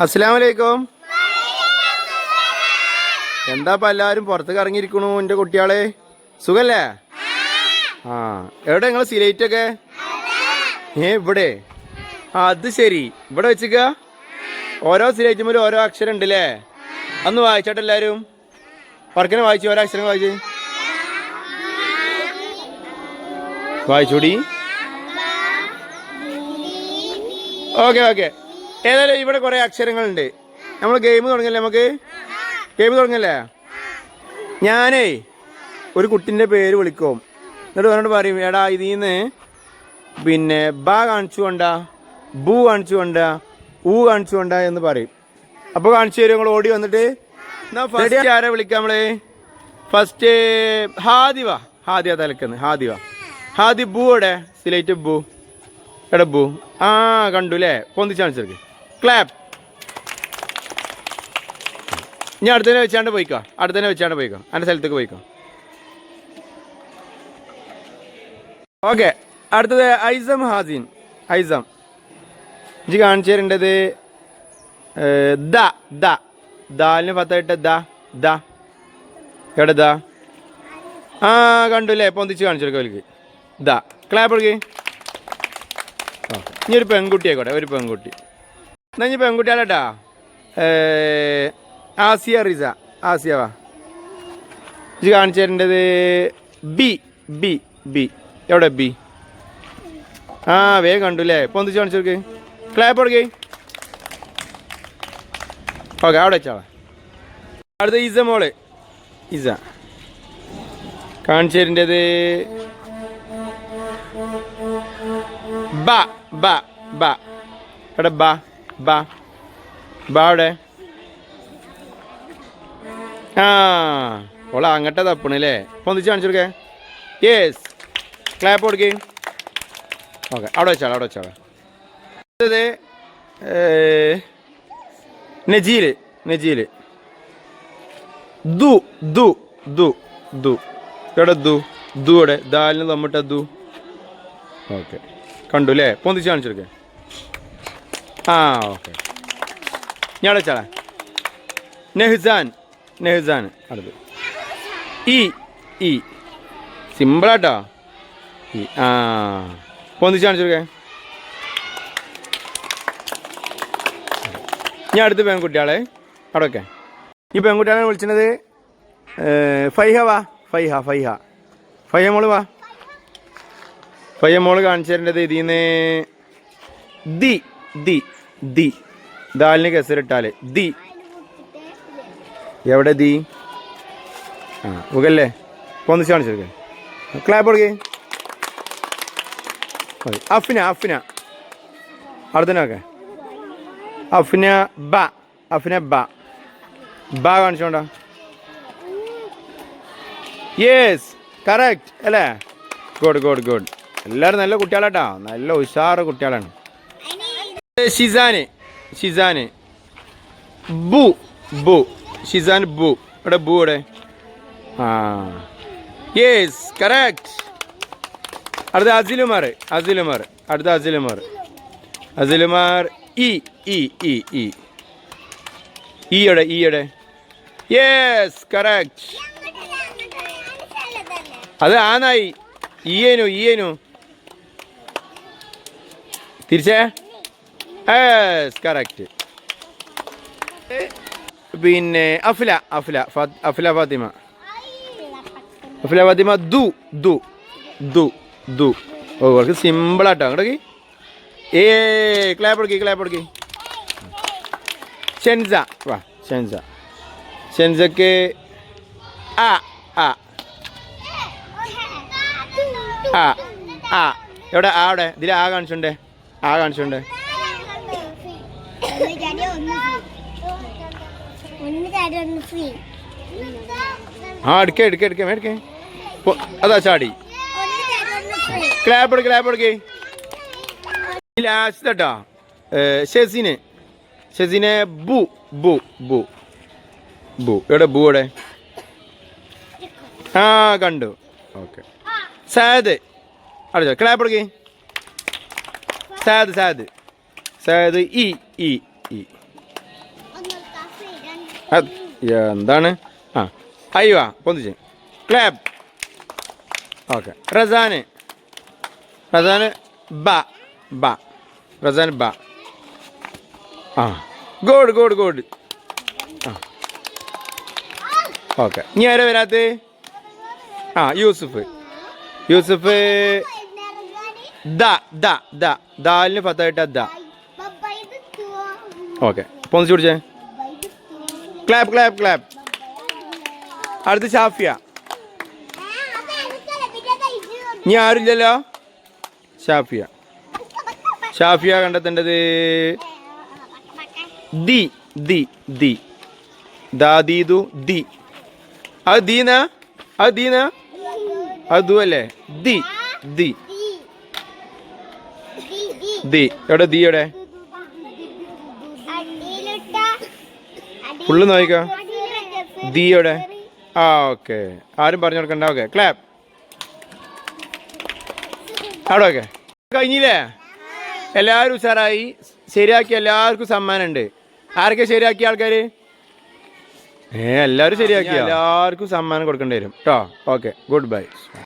അസ്സലാമലൈക്കും. എന്താ എല്ലാവരും പുറത്തേക്ക് ഇറങ്ങിയിരിക്കണു? എൻ്റെ കുട്ടികളെ സുഖല്ലേ? ആ, എവിടെ നിങ്ങൾ സിലേറ്റൊക്കെ? ഇവിടെ. അത് ശരി, ഇവിടെ വെച്ചിക്ക. ഓരോ സിലേറ്റുമ്പോൾ ഓരോ അക്ഷരം ഉണ്ട് അല്ലേ? അന്ന് വായിച്ചോട്ടെ എല്ലാവരും. പറക്കനെ വായിച്ചു, ഓരോ അക്ഷരം വായിച്ചൂടി. Okay okay. ഏതായാലും ഇവിടെ കുറേ അക്ഷരങ്ങളുണ്ട്. നമ്മൾ ഗെയിം തുടങ്ങല്ലേ? നമുക്ക് ഗെയിം തുടങ്ങല്ലേ? ഞാനേ ഒരു കുട്ടിൻ്റെ പേര് വിളിക്കും. എന്നിട്ട് പറഞ്ഞിട്ട് പറയും, എടാ ഇതിന്ന് പിന്നെ ബ കാണിച്ചു കൊണ്ടാ, ബു കാണിച്ചു കൊണ്ടാ, ഊ കാണിച്ചു കൊണ്ടാ എന്ന് പറയും. അപ്പോൾ കാണിച്ചു തരും. നിങ്ങൾ ഓടി വന്നിട്ട് എന്നാ ഫസ്റ്റ് ആരെ വിളിക്കാം? നമ്മള് ഫസ്റ്റ് ഹാദിവ. ഹാദിയ തലക്കുന്ന്. ഹാദി ബു എവിടെ? സിലേറ്റ് ബു എവിടെ? ബു. ആ, കണ്ടു അല്ലേ? പൊന്തിച്ച് കാണിച്ചെടുക്ക്. ക്ലാപ്പ്. ഞാൻ അടുത്തന്നെ വെച്ചാണ്ട് പോയിക്കോ. എൻ്റെ സ്ഥലത്തേക്ക് പോയിക്കോ. ഓക്കെ. അടുത്തത് ഐസം ഹാസിൻ. ഐസം ഇജ് കാണിച്ചു തരേണ്ടത് ദാലിന് പത്തായിട്ട് ദ എവിടെ? ദ. ആ, കണ്ടു അല്ലേ? പൊന്തിച്ച് കാണിച്ചെടുക്കുക അവർക്ക്. ദ. ക്ലാപ്പ് എടുക്ക്. ഇനി ഒരു പെൺകുട്ടി ആയിക്കോട്ടെ. ഒരു പെൺകുട്ടി. എന്നാ ഇനി പെൺകുട്ടിയാലട്ടാ. ആസിയ റിസ. ആസിയ വാ. ഇത് കാണിച്ചു തരേണ്ടത് ബി എവിടെ? ബി. ആ, വേഗം കണ്ടു അല്ലേ? പൊന്തിച്ച് കാണിച്ചെടുക്ക്. ക്ലാപ്പ് കൊടുക്ക്. ഓക്കെ, അവിടെ വെച്ചാളാ. അടുത്ത ഇസ മോള്. ഇസ കാണിച്ചു തരേണ്ടത് ബ എവിടെ? ബ എവിടെ? ആ, ഓള അങ്ങോട്ടേ തപ്പണല്ലേ? പൊന്തിച്ച് കാണിച്ചെടുക്കേ. യെസ്. ക്ലാപ്പ് കൊടുക്ക്. ഓക്കെ, അവിടെ വെച്ചാളാ. അടുത്തത് നജീല്. ദു എവിടെ? ദു എവിടെ? ദാലിന് തമ്മിട്ട ദു. ഓക്കെ, കണ്ടു അല്ലേ? പൊന്തിച്ച് കാണിച്ചെടുക്കേ. ആ, ഓക്കെ. ഞാൻ വെച്ചാളാ. നെഹ്സാൻ. അടുത്ത് ഈ സിമ്പിളാട്ടോ. ഈ. ആ, പൊന്തിച്ച് കാണിച്ചെടുക്കേ. ഞാൻ അടുത്ത് പെൺകുട്ടിയാളെ അവിടെ വെക്കാം. ഈ പെൺകുട്ടികളെ വിളിച്ചത് ഫൈഹ വാ. ഫൈഹ മോള് വാ. ഫൈഹ മോള് കാണിച്ചു തരേണ്ടത് ഇതിന്ന് ദി ദാലിന് കെസറിട്ടാല് ദി എവിടെ? ദി. ആ, മുകല്ലേ? പൊന്നിച്ച് കാണിച്ചെടുക്കേ. ക്ലാപ്പ് കൊടുക്കേ. അഫ്ന അടുത്തനൊക്കെ. അഫ്ന ബ കാണിച്ചോണ്ട. യെസ്, കറക്റ്റ് അല്ലേ? ഗുഡ്. എല്ലാവരും നല്ല കുട്ടികളാട്ടാ. നല്ല ഉഷാറ് കുട്ടികളാണ്. ഷിസാന് ബു ഷിസാൻ ബു എവിടെ? ബു എവിടെ? ആ, യെസ്, കറക്റ്റ്. അടുത്ത അസിലുമാർ. അടുത്ത അസിലുമാർ ഈയുടെ. Yes, correct. അത് ആനായി. ഈയേനു തിരിച്ചേ. Yes, correct. പിന്നെ അഫ്ല ഫാത്തിമ ദു. ഓ, അവർക്ക് സിമ്പിളാട്ടോ. അങ്ങോട്ടേക്ക്. ക്ലാപ്പ് കൊടുക്കി. ഷെൻസ വാ. ഷെൻസക്ക് ആ എവിടെ? അവിടെ ഇതിൽ ആ കാണിച്ചുണ്ടേ. ആ, എടുക്കേ. അതാ ചാടി. ക്ലാപ്പ് കൊടുക്കേ. ലാസ്റ്റ് കേട്ടോ. ഷെസിനെ ബു എവിടെ? ബു എവിടെ? ആ, കണ്ടു. ഓക്കെ. സാദ് അടുത്ത. ക്ലാപ്പ് കൊടുക്കേ. സാദ് ഈ എന്താണ് ആ അയ്യോ പൊന്തിച്ച് ക്ലാപ്പ്. ഓക്കെ റസാന് ബ ബ റസാൻ ബ. ആ ഗോഡ് ഗോഡ് ഗോഡ്. ആ ഓക്കെ ഇനി ആരാ വരാത്ത? ആ യൂസുഫ് ദ ദ ദ ദാലിന് പത്തായിട്ട് ദ. ഓക്കെ പൊന്നിച്ച് പിടിച്ചേ. Clap clap clap. അടുത്ത് ഷാഫിയ. ഇനി ആരുമില്ലല്ലോ. ഷാഫിയ കണ്ടെത്തേണ്ടത് ദി ദി ദി ദാദീദു ദി. അത് ദീന അത് ദു അല്ലേ? ദി ദി ദി എവിടെ? ദി എവിടെ? ഫുള്ള് നോക്കിക്കോ. ദി എവിടെ? ആ ഓക്കെ ആരും പറഞ്ഞു കൊടുക്കണ്ട. Okay clap. അവിടെ ഓക്കെ കഴിഞ്ഞില്ലേ? എല്ലാവരും ഉഷാറായി. ശരിയാക്കി എല്ലാവർക്കും സമ്മാനമുണ്ട്. ആരൊക്കെ ശരിയാക്കിയ ആൾക്കാർ? എല്ലാവരും ശരിയാക്കി. എല്ലാവർക്കും സമ്മാനം കൊടുക്കേണ്ടി വരും കേട്ടോ. Okay good bye.